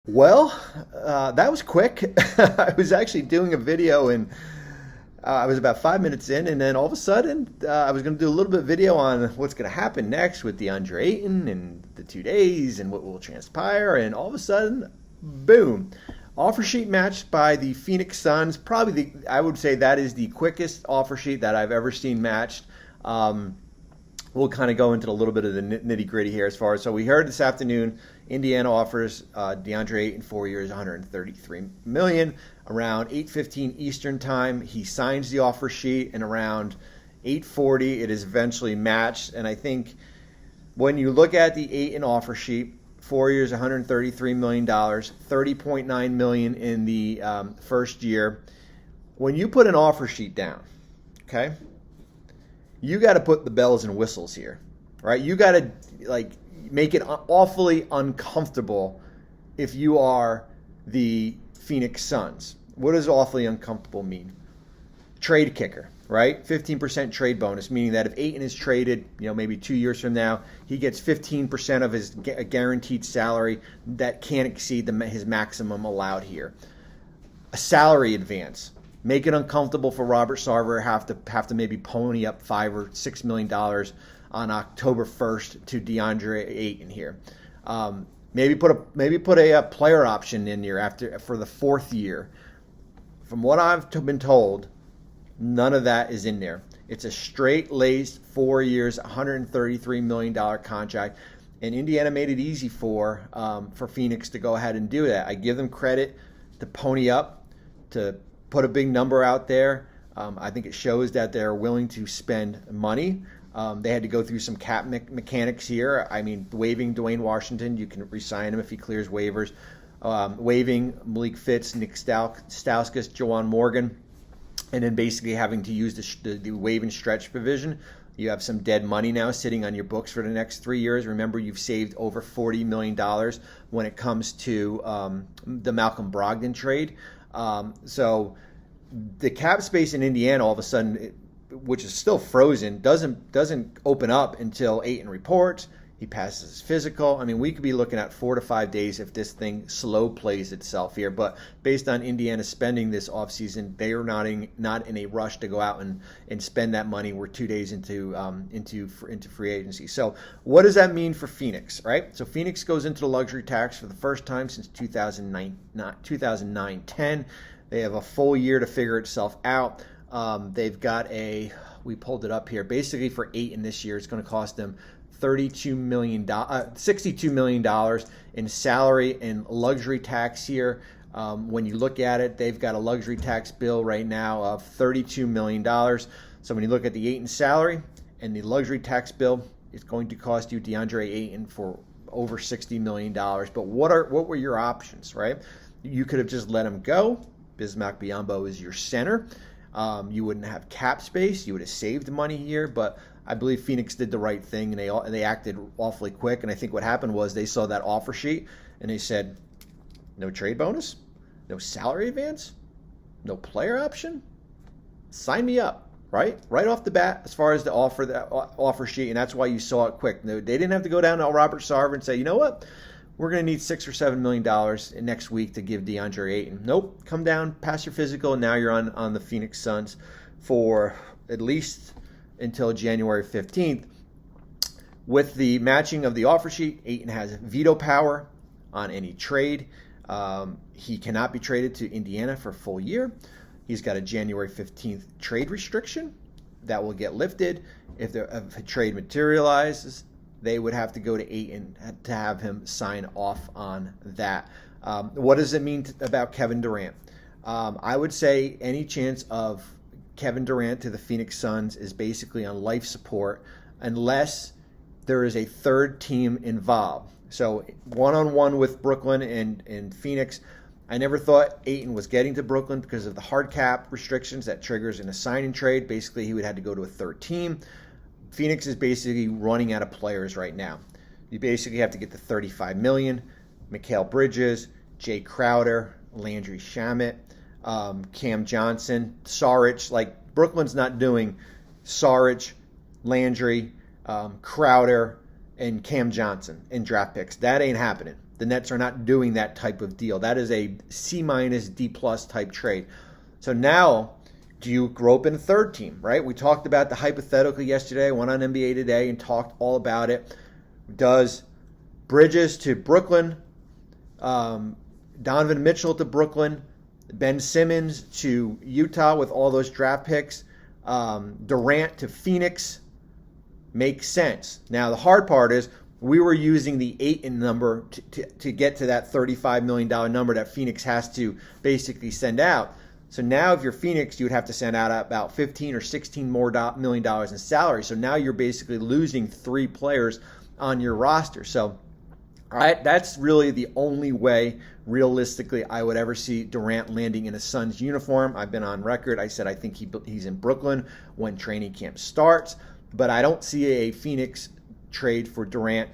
Well, that was quick. I was actually doing a video and I was about 5 minutes in, and then all of a sudden, I was going to do a little bit of video on what's going to happen next with Deandre Ayton and the 2 days and what will transpire. And all of a sudden, boom, offer sheet matched by the Phoenix Suns. I would say that is the quickest offer sheet that I've ever seen matched. We'll kind of go into a little bit of the nitty gritty here as far as, so we heard this afternoon, Indiana offers Deandre Ayton 4 years, 133 million. Around 8:15 Eastern time, he signs the offer sheet, and around 8:40, it is eventually matched. And I think when you look at the Ayton offer sheet, 4 years, 133 million dollars, 30.9 million in the first year. When you put an offer sheet down, okay, you got to put the bells and whistles here, right? You got to make it awfully uncomfortable if you are the Phoenix Suns. What does awfully uncomfortable mean? Trade kicker, right? 15% trade bonus, meaning that if Ayton is traded, maybe 2 years from now, he gets 15% of his guaranteed salary that can't exceed his maximum allowed here. A salary advance. Make it uncomfortable for Robert Sarver have to maybe pony up $5 or $6 million on October 1st to Deandre Ayton here. Maybe put a player option in here for the fourth year. From what I've been told, none of that is in there. It's a straight-laced 4 years, $133 million contract, and Indiana made it easy for Phoenix to go ahead and do that. I give them credit to pony up, to put a big number out there. I think it shows that they're willing to spend money. They had to go through some cap mechanics here. I mean, waiving Dwayne Washington, you can re-sign him if he clears waivers. Waiving Malik Fitz, Nick Stauskas, Juwan Morgan, and then basically having to use the waive and stretch provision. You have some dead money now sitting on your books for the next 3 years. Remember, you've saved over $40 million when it comes to the Malcolm Brogdon trade. So the cap space in Indiana, all of a sudden, which is still frozen, doesn't open up until Ayton reports. He passes his physical. I mean, we could be looking at 4 to 5 days if this thing slow plays itself here. But based on Indiana spending this offseason, they are not in a rush to go out and spend that money. We're 2 days into free agency. So what does that mean for Phoenix, right? So Phoenix goes into the luxury tax for the first time since 2009-10. They have a full year to figure itself out. They've got we pulled it up here. Basically for Ayton this year, it's going to cost them $62 million in salary and luxury tax here. When you look at it, they've got a luxury tax bill right now of $32 million. So when you look at the Ayton salary and the luxury tax bill, it's going to cost you Deandre Ayton for over $60 million. But what were your options, right? You could have just let him go. Bismack Biyombo is your center. You wouldn't have cap space. You would have saved money here, but I believe Phoenix did the right thing, and they acted awfully quick. And I think what happened was they saw that offer sheet, and they said, no trade bonus, no salary advance, no player option. Sign me up, right off the bat as far as the offer sheet, and that's why you saw it quick. They didn't have to go down to Robert Sarver and say, you know what? We're going to need $6 or $7 million next week to give Deandre Ayton. Nope, come down, pass your physical, and now you're on the Phoenix Suns for at least until January 15th. With the matching of the offer sheet, Ayton has veto power on any trade. He cannot be traded to Indiana for a full year. He's got a January 15th trade restriction that will get lifted. If a trade materializes, they would have to go to Ayton to have him sign off on that. What does it mean about Kevin Durant? I would say any chance of Kevin Durant to the Phoenix Suns is basically on life support unless there is a third team involved. So one-on-one with Brooklyn and Phoenix, I never thought Ayton was getting to Brooklyn because of the hard cap restrictions that triggers in a sign and trade. Basically, he would have to go to a third team. Phoenix is basically running out of players right now. You basically have to get to $35 million. Mikal Bridges, Jay Crowder, Landry Shamet, Cam Johnson, Saric. Brooklyn's not doing Saric, Landry, Crowder, and Cam Johnson in draft picks. That ain't happening. The Nets are not doing that type of deal. That is a C-, D+ type trade. So now, do you rope in a third team, right? We talked about the hypothetical yesterday. I went on NBA Today and talked all about it. Does Bridges to Brooklyn, Donovan Mitchell to Brooklyn, Ben Simmons to Utah with all those draft picks, Durant to Phoenix make sense? Now, the hard part is we were using the Ayton number to get to that $35 million number that Phoenix has to basically send out. So now if you're Phoenix, you would have to send out about $15 or $16 more million in salary. So now you're basically losing 3 players on your roster. So that's really the only way, realistically, I would ever see Durant landing in a Suns uniform. I've been on record. I said I think he's in Brooklyn when training camp starts. But I don't see a Phoenix trade for Durant,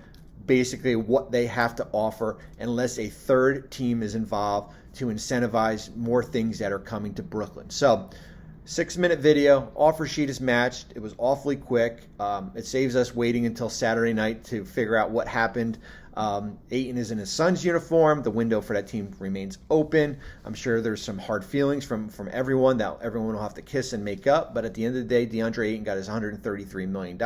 basically what they have to offer, unless a third team is involved to incentivize more things that are coming to Brooklyn. So 6-minute video, offer sheet is matched. It was awfully quick. It saves us waiting until Saturday night to figure out what happened. Ayton is in his Suns uniform. The window for that team remains open. I'm sure there's some hard feelings from everyone that everyone will have to kiss and make up. But at the end of the day, Deandre Ayton got his $133 million.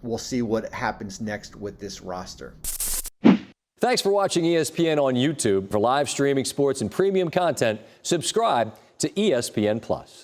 We'll see what happens next with this roster. Thanks for watching ESPN on YouTube. For live streaming sports and premium content, subscribe to ESPN+.